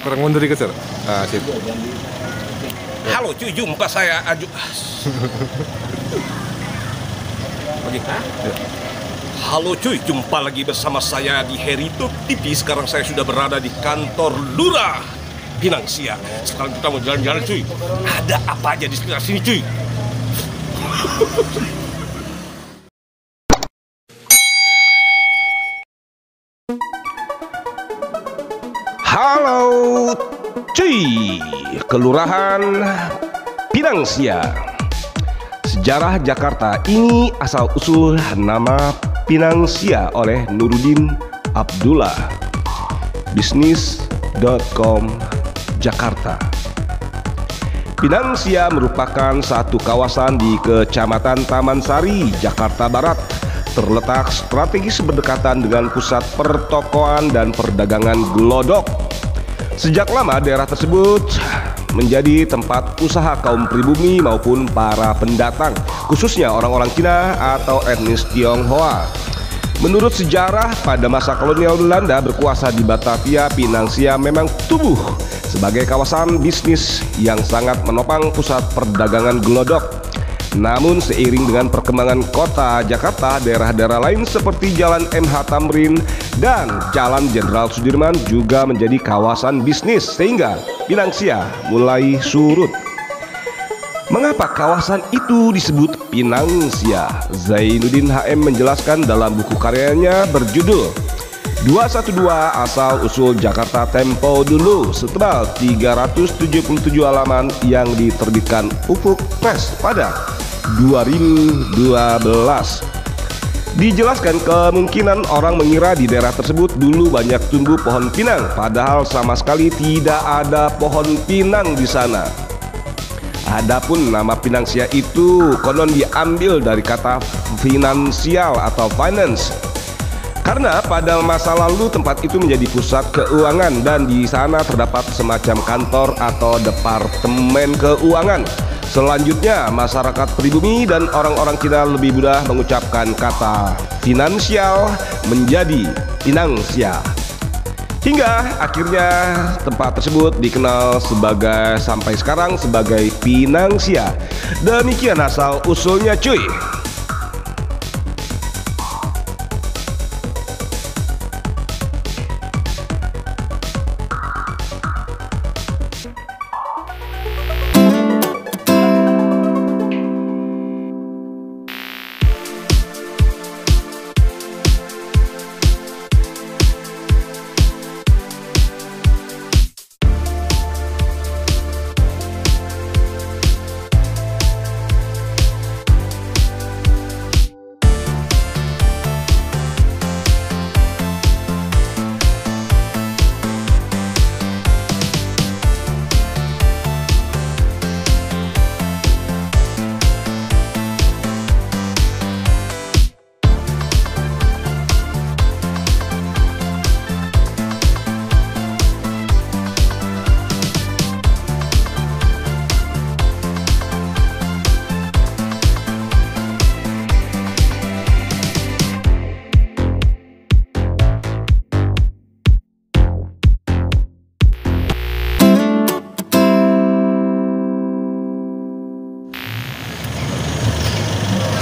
kurang mundur dikit, Sir. Sip. Halo cuy, jumpa saya Aju. Lagi. Halo cuy, jumpa lagi bersama saya di Herito TV. Sekarang saya sudah berada di kantor Lurah Pinang Sia. Sekarang kita mau jalan-jalan cuy. Ada apa aja di sekitar sini cuy? Halo cuy, Kelurahan Pinang Sia. Sejarah Jakarta ini asal-usul nama Pinang Sia oleh Nuruddin Abdullah. Bisnis.com Jakarta. Pinang Sia merupakan satu kawasan di Kecamatan Taman Sari, Jakarta Barat. Terletak strategis berdekatan dengan pusat pertokoan dan perdagangan gelodok. Sejak lama daerah tersebut menjadi tempat usaha kaum pribumi maupun para pendatang, khususnya orang-orang Cina atau etnis Tionghoa. Menurut sejarah, pada masa kolonial Belanda berkuasa di Batavia, Pinang Sia memang tumbuh sebagai kawasan bisnis yang sangat menopang pusat perdagangan gelodok. Namun seiring dengan perkembangan kota Jakarta, daerah-daerah lain seperti Jalan MH Tamrin dan Jalan Jenderal Sudirman juga menjadi kawasan bisnis, sehingga Pinang Sia mulai surut. Mengapa kawasan itu disebut Pinang Sia? Zainuddin HM menjelaskan dalam buku karyanya berjudul 212 Asal Usul Jakarta Tempo Dulu, setebal 377 halaman yang diterbitkan Ufuk Press pada 2012. Dijelaskan kemungkinan orang mengira di daerah tersebut dulu banyak tumbuh pohon pinang, padahal sama sekali tidak ada pohon pinang di sana. Adapun nama Pinang Sia itu konon diambil dari kata finansial atau finance, karena pada masa lalu tempat itu menjadi pusat keuangan dan di sana terdapat semacam kantor atau departemen keuangan. Selanjutnya, masyarakat pribumi dan orang-orang Cina lebih mudah mengucapkan kata finansial menjadi Pinang Sia. Hingga akhirnya tempat tersebut dikenal sampai sekarang sebagai Pinang Sia. Demikian asal usulnya cuy.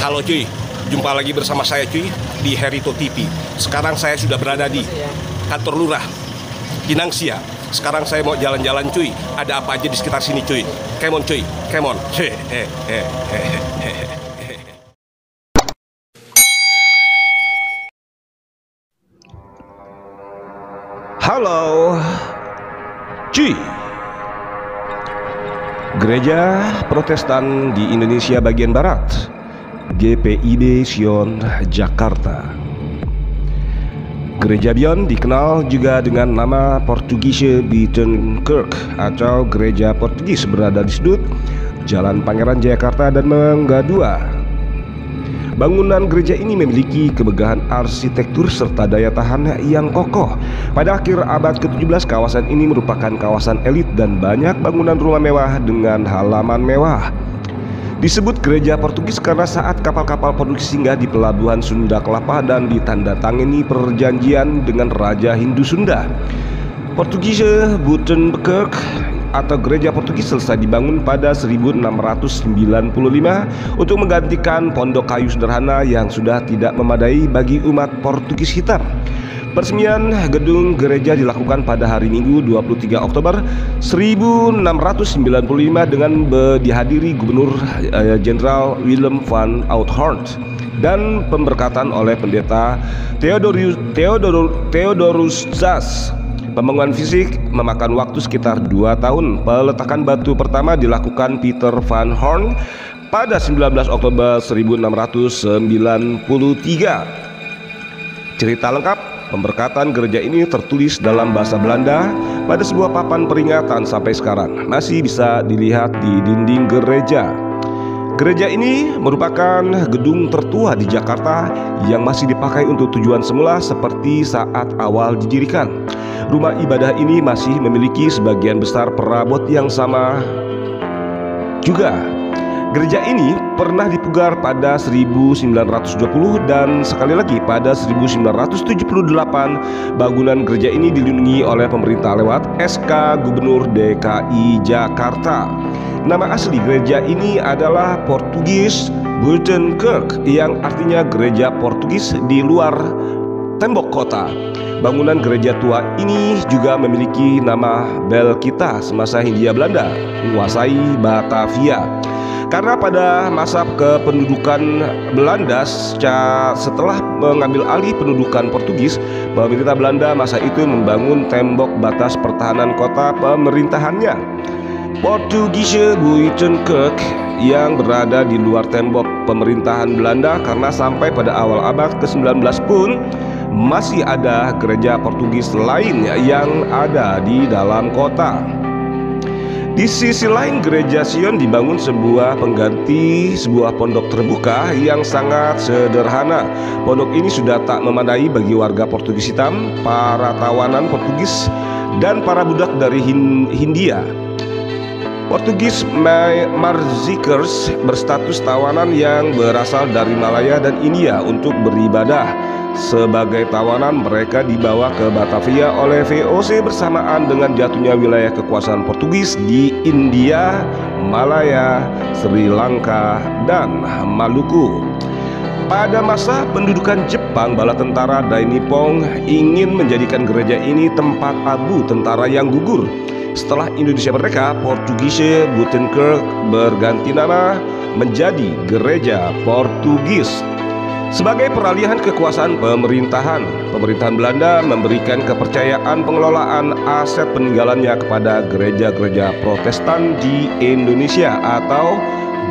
Halo cuy, jumpa lagi bersama saya cuy di Herito TV. Sekarang saya sudah berada di kantor Lurah Pinang Sia. Sekarang saya mau jalan-jalan cuy. Ada apa aja di sekitar sini cuy? Come on cuy, come on. Halo cuy. Gereja Protestan di Indonesia bagian Barat, GPIB Sion Jakarta. Gereja Bion dikenal juga dengan nama Portugese Bietenkirk atau Gereja Portugis, berada di sudut Jalan Pangeran Jayakarta dan Mangga 2. Bangunan gereja ini memiliki kemegahan arsitektur serta daya tahan yang kokoh. Pada akhir abad ke-17, kawasan ini merupakan kawasan elit dan banyak bangunan rumah mewah dengan halaman mewah. Disebut gereja Portugis karena saat kapal-kapal Portugis singgah di pelabuhan Sunda Kelapa dan ditandatangani perjanjian dengan Raja Hindu Sunda. Portugese Buitenkerk atau gereja Portugis selesai dibangun pada 1695 untuk menggantikan pondok kayu sederhana yang sudah tidak memadai bagi umat Portugis hitam. Peresmian gedung gereja dilakukan pada hari Minggu 23 Oktober 1695 dengan dihadiri Gubernur Jenderal Willem van Oudthoorn dan pemberkatan oleh pendeta Theodorus Zaas. Pembangunan fisik memakan waktu sekitar 2 tahun. Peletakan batu pertama dilakukan Peter van Horn pada 19 Oktober 1693. Cerita lengkap pemberkatan gereja ini tertulis dalam bahasa Belanda pada sebuah papan peringatan sampai sekarang masih bisa dilihat di dinding gereja. Gereja ini merupakan gedung tertua di Jakarta yang masih dipakai untuk tujuan semula seperti saat awal didirikan. Rumah ibadah ini masih memiliki sebagian besar perabot yang sama juga. Gereja ini pernah dipugar pada 1920 dan sekali lagi pada 1978. Bangunan gereja ini dilindungi oleh pemerintah lewat SK Gubernur DKI Jakarta. Nama asli gereja ini adalah Portugese Buitenkerk yang artinya gereja Portugis di luar tembok kota. Bangunan gereja tua ini juga memiliki nama Belkita semasa Hindia Belanda menguasai Batavia. Karena pada masa kependudukan Belanda setelah mengambil alih pendudukan Portugis, pemerintah Belanda masa itu membangun tembok batas pertahanan kota pemerintahannya. Portugese Buitenkerk yang berada di luar tembok pemerintahan Belanda karena sampai pada awal abad ke-19 pun masih ada gereja Portugis lain yang ada di dalam kota. Di sisi lain gereja Sion dibangun sebuah pengganti sebuah pondok terbuka yang sangat sederhana. Pondok ini sudah tak memadai bagi warga Portugis hitam, para tawanan Portugis dan para budak dari Hindia. Portugis Marzikers berstatus tawanan yang berasal dari Malaya dan India untuk beribadah. Sebagai tawanan mereka dibawa ke Batavia oleh VOC bersamaan dengan jatuhnya wilayah kekuasaan Portugis di India, Malaya, Sri Lanka, dan Maluku. Pada masa pendudukan Jepang, bala tentara Dai Nippon ingin menjadikan gereja ini tempat abu tentara yang gugur. Setelah Indonesia merdeka, Portugese Buitenkerk berganti nama menjadi Gereja Portugis. Sebagai peralihan kekuasaan pemerintahan Belanda memberikan kepercayaan pengelolaan aset peninggalannya kepada gereja-gereja Protestan di Indonesia atau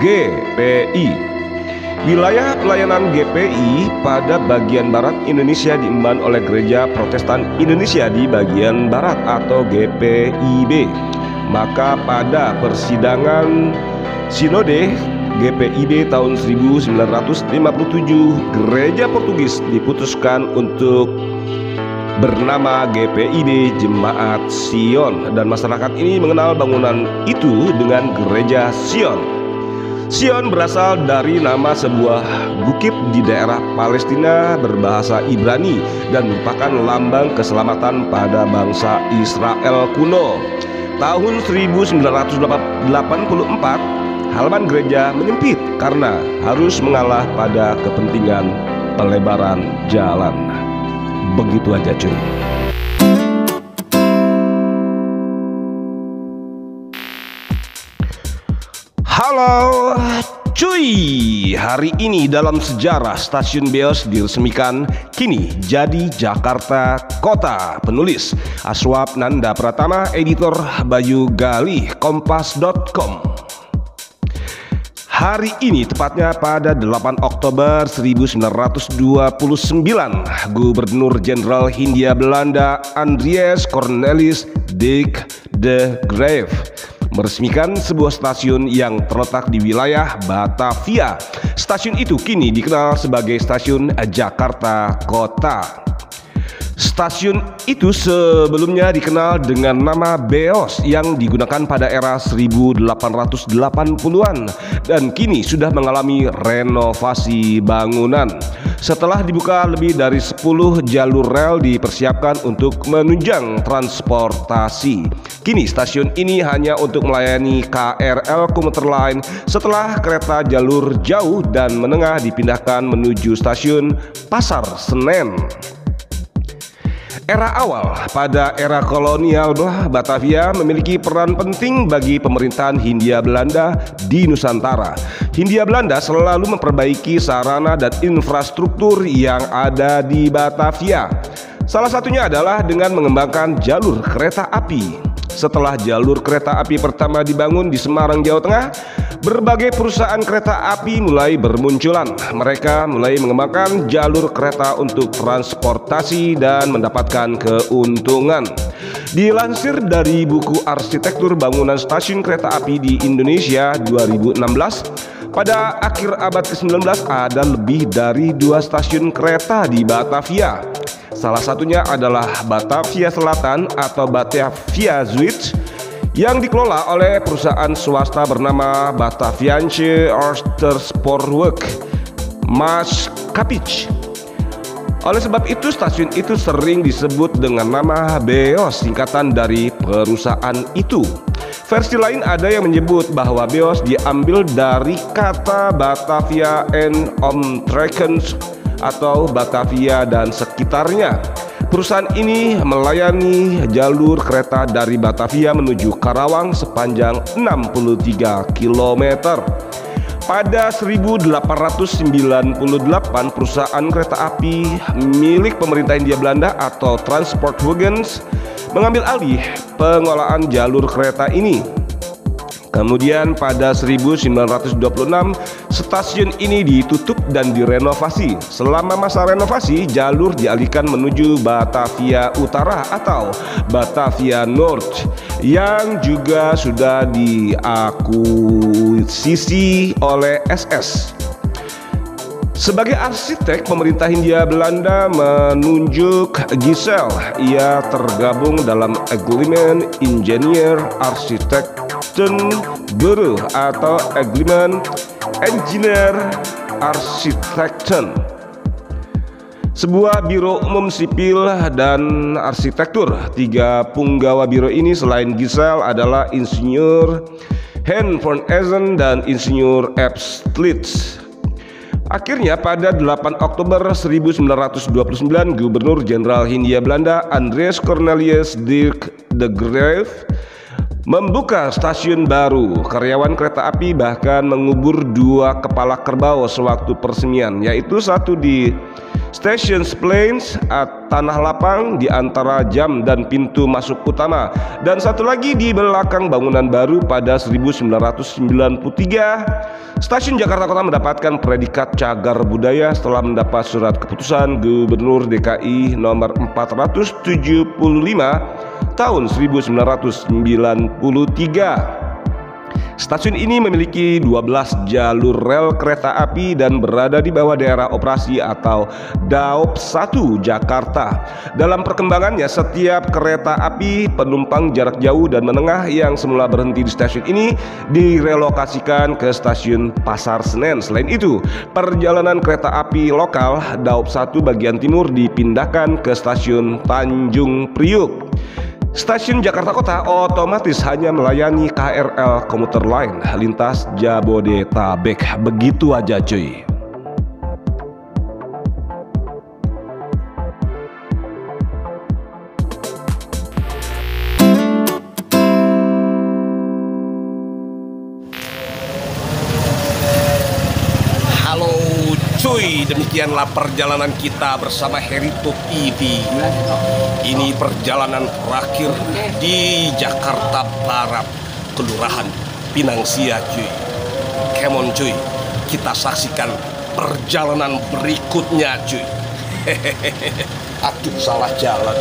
GPI. Wilayah pelayanan GPI pada bagian barat Indonesia diemban oleh Gereja Protestan Indonesia di bagian barat atau GPIB. Maka pada persidangan Sinode GPIB tahun 1957, Gereja Portugis diputuskan untuk bernama GPIB Jemaat Sion dan masyarakat ini mengenal bangunan itu dengan Gereja Sion. Sion berasal dari nama sebuah bukit di daerah Palestina berbahasa Ibrani dan merupakan lambang keselamatan pada bangsa Israel kuno. Tahun 1984, halaman gereja menyempit karena harus mengalah pada kepentingan pelebaran jalan. Begitu aja cuy. Halo cuy, hari ini dalam sejarah stasiun Beos diresmikan kini jadi Jakarta Kota. Penulis Aswab Nanda Pratama, editor Bayu Galih, kompas.com. Hari ini tepatnya pada 8 Oktober 1929, Gubernur Jenderal Hindia Belanda Andries Cornelis Dijk de Graaf meresmikan sebuah stasiun yang terletak di wilayah Batavia. Stasiun itu kini dikenal sebagai Stasiun Jakarta Kota. Stasiun itu sebelumnya dikenal dengan nama Beos yang digunakan pada era 1880-an dan kini sudah mengalami renovasi bangunan. Setelah dibuka, lebih dari 10 jalur rel dipersiapkan untuk menunjang transportasi. Kini stasiun ini hanya untuk melayani KRL Komuter Line setelah kereta jalur jauh dan menengah dipindahkan menuju stasiun Pasar Senen. Era awal, pada era kolonial, Batavia memiliki peran penting bagi pemerintahan Hindia Belanda di Nusantara. Hindia Belanda selalu memperbaiki sarana dan infrastruktur yang ada di Batavia. Salah satunya adalah dengan mengembangkan jalur kereta api. Setelah jalur kereta api pertama dibangun di Semarang, Jawa Tengah, berbagai perusahaan kereta api mulai bermunculan. Mereka mulai mengembangkan jalur kereta untuk transportasi dan mendapatkan keuntungan. Dilansir dari buku Arsitektur Bangunan Stasiun Kereta Api di Indonesia 2016, pada akhir abad ke-19 ada lebih dari 2 stasiun kereta di Batavia. Salah satunya adalah Batavia Selatan atau Batavia Zuid yang dikelola oleh perusahaan swasta bernama Bataviaanse Oosterspoorweg Maatschappij. Oleh sebab itu stasiun itu sering disebut dengan nama Beos, singkatan dari perusahaan itu. Versi lain ada yang menyebut bahwa Beos diambil dari kata Batavia en omtrekens atau Batavia dan sekitarnya. Perusahaan ini melayani jalur kereta dari Batavia menuju Karawang sepanjang 63 km. Pada 1898, perusahaan kereta api milik pemerintah Hindia Belanda atau Transportwagens mengambil alih pengelolaan jalur kereta ini. Kemudian pada 1926 stasiun ini ditutup dan direnovasi. Selama masa renovasi, jalur dialihkan menuju Batavia Utara atau Batavia North yang juga sudah diakuisisi oleh SS. Sebagai arsitek, pemerintah Hindia Belanda menunjuk Gisel. Ia tergabung dalam Agreement Ingenieur Architecten Bureau atau Agreement Engineer Architecten, sebuah biro umum sipil dan arsitektur. 3 punggawa biro ini selain Gisel adalah Insinyur Hein van Essen dan Insinyur F. Slits. Akhirnya pada 8 Oktober 1929, Gubernur Jenderal Hindia Belanda Andries Cornelius Dirk de Graaf membuka stasiun baru. Karyawan kereta api bahkan mengubur 2 kepala kerbau sewaktu peresmian, yaitu satu di Stasiun Plains tanah lapang di antara jam dan pintu masuk utama, dan satu lagi di belakang bangunan baru. Pada 1993, Stasiun Jakarta Kota mendapatkan predikat cagar budaya setelah mendapat surat keputusan Gubernur DKI nomor 475 tahun 1993. Stasiun ini memiliki 12 jalur rel kereta api dan berada di bawah daerah operasi atau Daop 1 Jakarta. Dalam perkembangannya, setiap kereta api penumpang jarak jauh dan menengah yang semula berhenti di stasiun ini direlokasikan ke stasiun Pasar Senen. Selain itu, perjalanan kereta api lokal Daop 1 bagian timur dipindahkan ke stasiun Tanjung Priuk. Stasiun Jakarta Kota otomatis hanya melayani KRL Komuter Line lintas Jabodetabek. Begitu aja cuy. Cuy, demikianlah perjalanan kita bersama Herito TV. Ini perjalanan terakhir di Jakarta Barat, Kelurahan Pinangsia cuy. Come on cuy, kita saksikan perjalanan berikutnya cuy. Hehehe, aduh salah jalan.